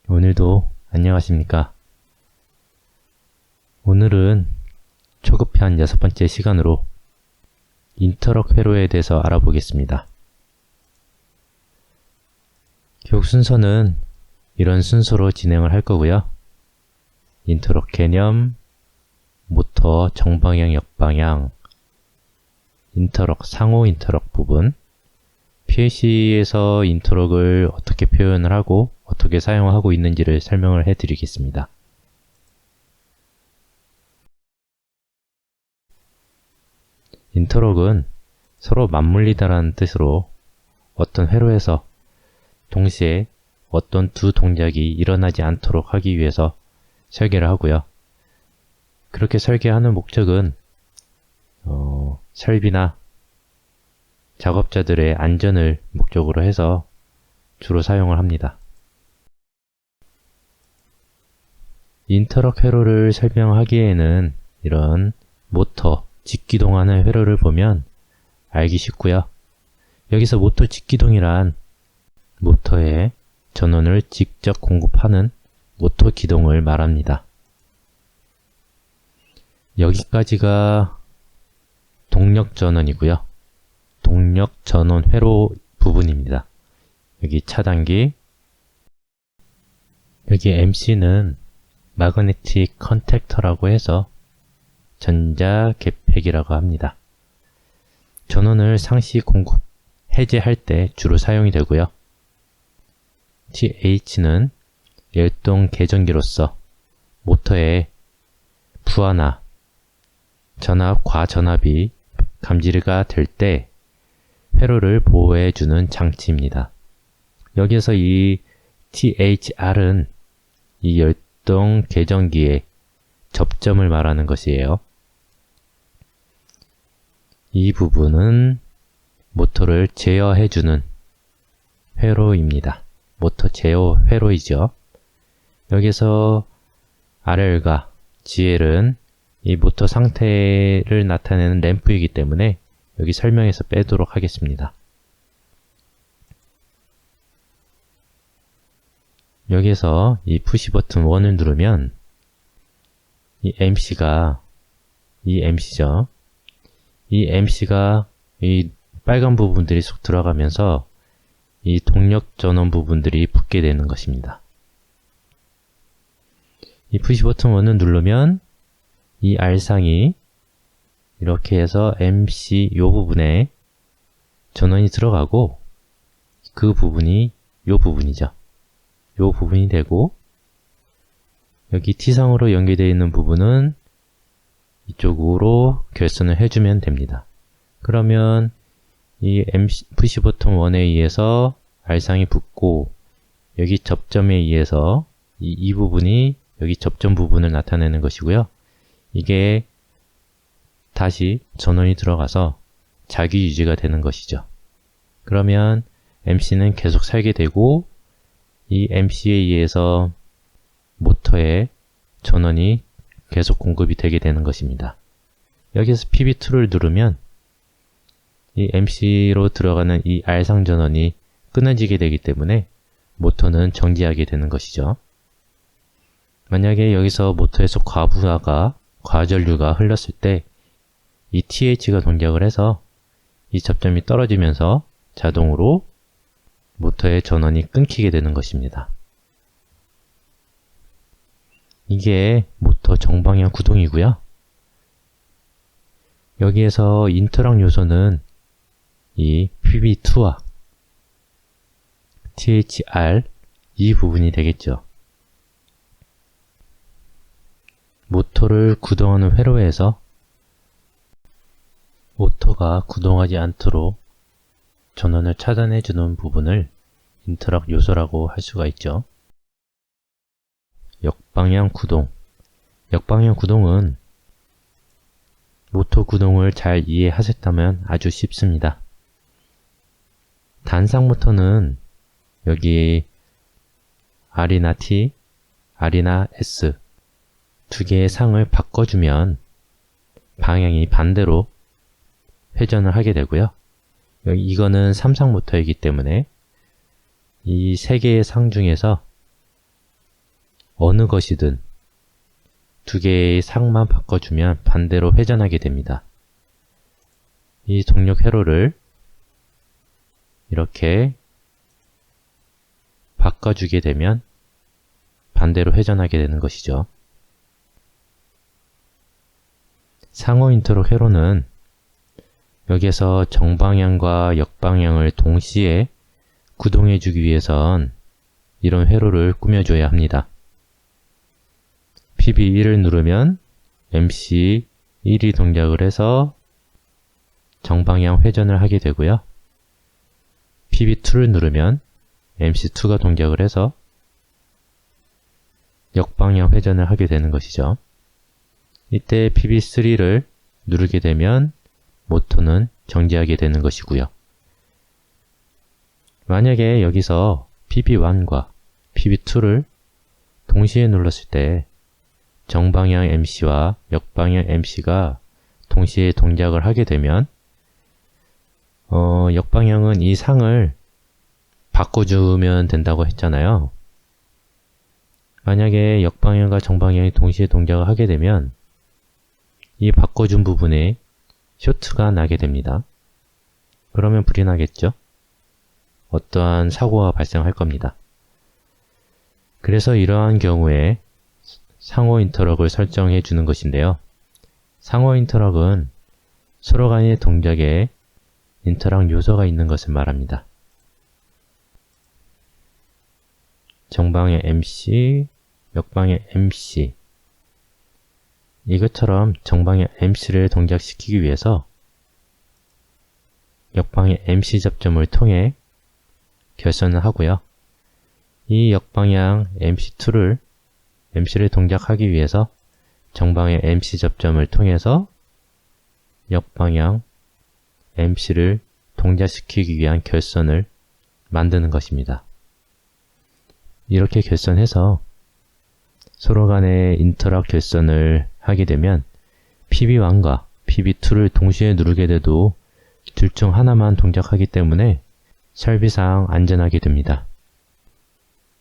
오늘도 안녕하십니까? 오늘은 초급편 6번째 시간으로 인터럭 회로에 대해서 알아보겠습니다. 교육 순서는 이런 순서로 진행을 할 거고요. 인터럭 개념, 모터 정방향, 역방향, 인터럭 상호 인터럭 부분, PLC에서 인터럭을 어떻게 표현을 하고 어떻게 사용하고 있는지를 설명을 해드리겠습니다. 인터럭은 서로 맞물리다라는 뜻으로 어떤 회로에서 동시에 어떤 두 동작이 일어나지 않도록 하기 위해서 설계를 하고요. 그렇게 설계하는 목적은 설비나 작업자들의 안전을 목적으로 해서 주로 사용을 합니다. 인터럭 회로를 설명하기에는 이런 모터, 직기동하는 회로를 보면 알기 쉽고요. 여기서 모터 직기동이란 모터에 전원을 직접 공급하는 모터 기동을 말합니다. 여기까지가 동력 전원이고요. 동력 전원 회로 부분입니다. 여기 차단기, 여기 MC는 마그네틱 컨택터라고 해서 전자 개폐기라고 합니다. 전원을 상시 공급, 해제할 때 주로 사용이 되고요. TH는 열동 계전기로서 모터에 부하나 전압, 과전압이 감지가 될 때 회로를 보호해주는 장치입니다. 여기서 이 THR은 이 열동 계전기의 접점을 말하는 것이에요. 이 부분은 모터를 제어해주는 회로입니다. 모터 제어 회로이죠. 여기서 RL과 GL은 이 모터 상태를 나타내는 램프이기 때문에 여기 설명에서 빼도록 하겠습니다. 여기서 이 푸시 버튼 1을 누르면 이 MC죠. 이 MC가 이 빨간 부분들이 쏙 들어가면서 이 동력 전원 부분들이 붙게 되는 것입니다. 이 푸시 버튼 1을 누르면 이 R상이 이렇게 해서 MC 요 부분에 전원이 들어가고 그 부분이 요 부분이죠. 요 부분이 되고 여기 T상으로 연결되어 있는 부분은 이쪽으로 결선을 해주면 됩니다. 그러면 이 푸시 버튼 1에 의해서 R상이 붙고 여기 접점에 의해서 이 부분이 여기 접점 부분을 나타내는 것이고요. 이게 다시 전원이 들어가서 자기 유지가 되는 것이죠. 그러면 MC는 계속 살게 되고 이 MC에 의해서 모터에 전원이 계속 공급이 되게 되는 것입니다. 여기서 PB2를 누르면 이 MC로 들어가는 이 R상 전원이 끊어지게 되기 때문에 모터는 정지하게 되는 것이죠. 만약에 여기서 모터에서 과전류가 흘렀을 때 이 TH가 동작을 해서 이 접점이 떨어지면서 자동으로 모터의 전원이 끊기게 되는 것입니다. 이게 모터 정방향 구동이고요. 여기에서 인터럭 요소는 이 PB2와 THR 이 부분이 되겠죠. 모터를 구동하는 회로에서 모터가 구동하지 않도록 전원을 차단해주는 부분을 인터럭 요소라고 할 수가 있죠. 역방향 구동. 역방향 구동은 모터 구동을 잘 이해하셨다면 아주 쉽습니다. 단상 모터는 여기 R이나 T, R이나 S 두 개의 상을 바꿔주면 방향이 반대로 회전을 하게 되고요. 이거는 3상 모터이기 때문에 이 세 개의 상 중에서 어느 것이든 두 개의 상만 바꿔주면 반대로 회전하게 됩니다. 이 동력 회로를 이렇게 바꿔주게 되면 반대로 회전하게 되는 것이죠. 상호 인터럭 회로는 여기에서 정방향과 역방향을 동시에 구동해주기 위해선 이런 회로를 꾸며줘야 합니다. PB1을 누르면 MC1이 동작을 해서 정방향 회전을 하게 되고요. PB2를 누르면 MC2가 동작을 해서 역방향 회전을 하게 되는 것이죠. 이때 PB3를 누르게 되면 모터는 정지하게 되는 것이고요. 만약에 여기서 PB1과 PB2를 동시에 눌렀을 때 정방향 MC와 역방향 MC가 동시에 동작을 하게 되면 역방향은 이 상을 바꿔주면 된다고 했잖아요. 만약에 역방향과 정방향이 동시에 동작을 하게 되면 이 바꿔준 부분에 쇼트가 나게 됩니다. 그러면 불이 나겠죠? 어떠한 사고가 발생할 겁니다. 그래서 이러한 경우에 상호 인터럭을 설정해 주는 것인데요. 상호 인터럭은 서로 간의 동작에 인터럭 요소가 있는 것을 말합니다. 정방의 MC, 역방의 MC. 이것처럼 정방의 MC를 동작시키기 위해서 역방의 MC 접점을 통해 결선을 하고요. 이 역방향 MC를 동작하기 위해서 정방의 MC 접점을 통해서 역방향 MC를 동작시키기 위한 결선을 만드는 것입니다. 이렇게 결선해서 서로 간의 인터럭 결선을 하게 되면 PB1과 PB2를 동시에 누르게 돼도 둘 중 하나만 동작하기 때문에 설비상 안전하게 됩니다.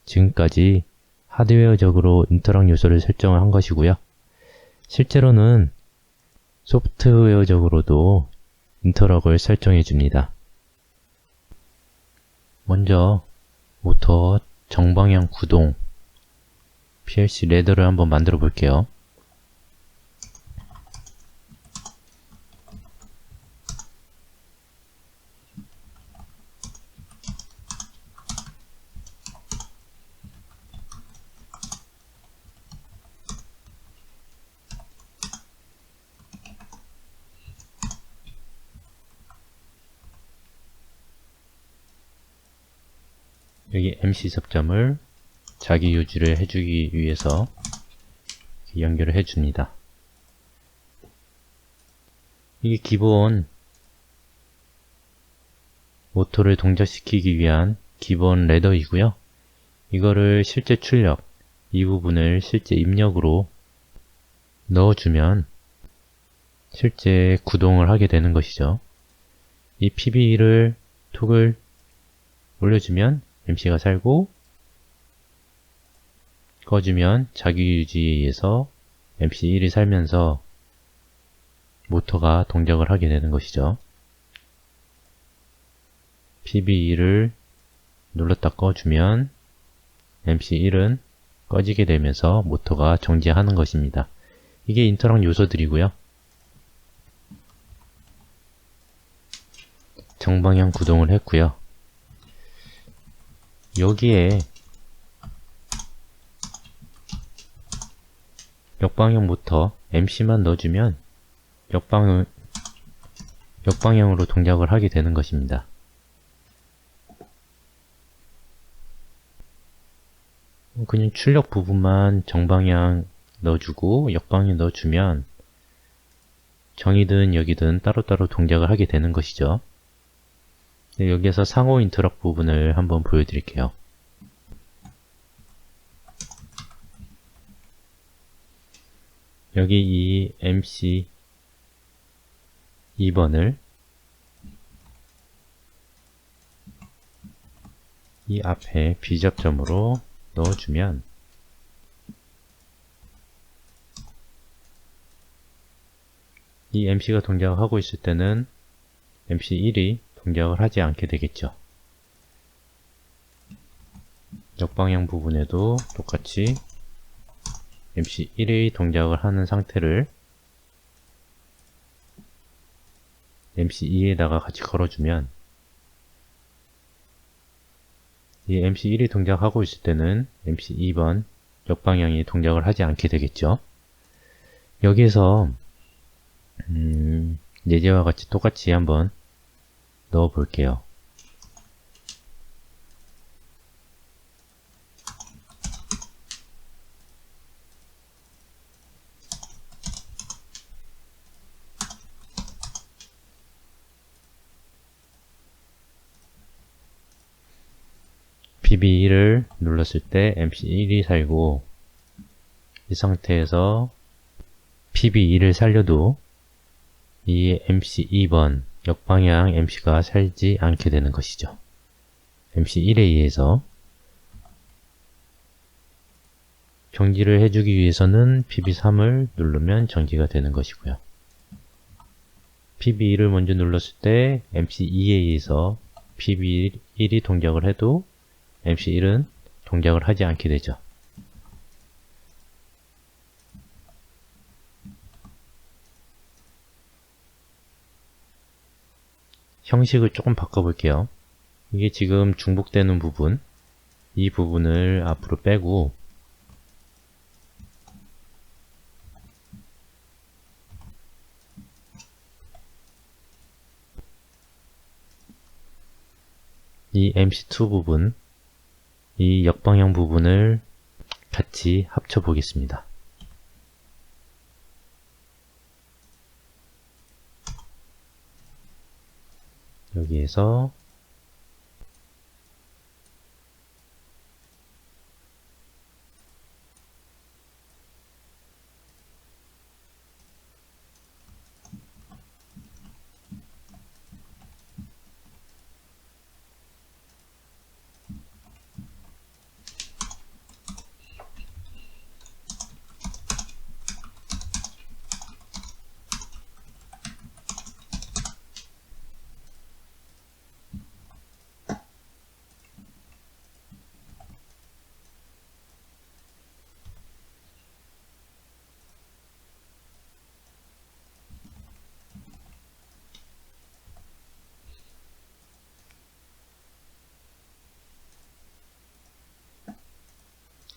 지금까지 하드웨어적으로 인터럭 요소를 설정을 한 것이고요. 실제로는 소프트웨어적으로도 인터럭을 설정해 줍니다. 먼저 모터 정방향 구동 PLC 레더를 한번 만들어 볼게요. 여기 MC 접점을 자기 유지를 해주기 위해서 연결을 해줍니다. 이게 기본 모터를 동작시키기 위한 기본 레더이고요. 이거를 실제 출력, 이 부분을 실제 입력으로 넣어주면 실제 구동을 하게 되는 것이죠. 이 PB1을 톡을 올려주면 MC가 살고 꺼주면 자기유지에 의해서 MC1이 살면서 모터가 동작을 하게 되는 것이죠. PB2를 눌렀다 꺼주면 MC1은 꺼지게 되면서 모터가 정지하는 것입니다. 이게 인터럭 요소들이고요. 정방향 구동을 했고요. 여기에 역방향 모터 MC만 넣어주면 역방향으로 동작을 하게 되는 것입니다. 그냥 출력 부분만 정방향 넣어주고 역방향 넣어주면 정이든 여기든 따로따로 동작을 하게 되는 것이죠. 여기에서 상호 인터럭 부분을 한번 보여드릴게요. 여기 이 MC 2번을 이 앞에 B접점으로 넣어주면 이 MC가 동작을 하고 있을 때는 MC1이 동작을 하지 않게 되겠죠. 역방향 부분에도 똑같이 MC1이 동작을 하는 상태를 MC2에다가 같이 걸어주면 이 MC1이 동작하고 있을 때는 MC2번 역방향이 동작을 하지 않게 되겠죠. 여기에서 예제와 같이 똑같이 한번 넣어 볼게요. BB1을 눌렀을 때 MC1이 살고 이 상태에서 PB2를 살려도 이 MC2번 역방향 MC가 살지 않게 되는 것이죠. MC1에 의해서 정지를 해주기 위해서는 PB3을 누르면 정지가 되는 것이고요. PB1을 먼저 눌렀을 때 MC2에 의해서 PB1이 동작을 해도 MC1은 동작을 하지 않게 되죠. 형식을 조금 바꿔볼게요. 이게 지금 중복되는 부분, 이 부분을 앞으로 빼고 이 MC2 부분, 이 역방향 부분을 같이 합쳐 보겠습니다. 여기에서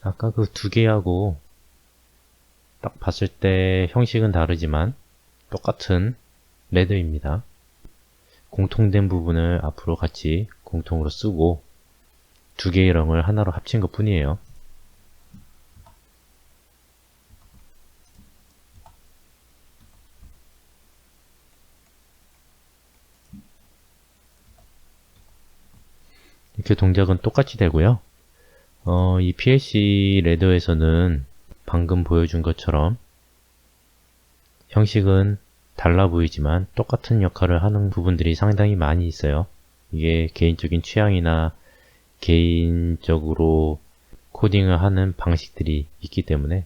아까 그 두 개하고 딱 봤을 때 형식은 다르지만 똑같은 레드입니다. 공통된 부분을 앞으로 같이 공통으로 쓰고 두 개의 렁을 하나로 합친 것 뿐이에요. 이렇게 동작은 똑같이 되고요. 이 PLC 레더에서는 방금 보여준 것처럼 형식은 달라 보이지만 똑같은 역할을 하는 부분들이 상당히 많이 있어요. 이게 개인적인 취향이나 개인적으로 코딩을 하는 방식들이 있기 때문에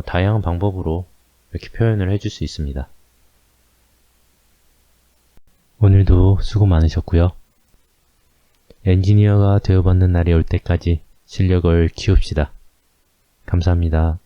다양한 방법으로 이렇게 표현을 해줄 수 있습니다. 오늘도 수고 많으셨고요. 엔지니어가 되어받는 날이 올 때까지 실력을 키웁시다. 감사합니다.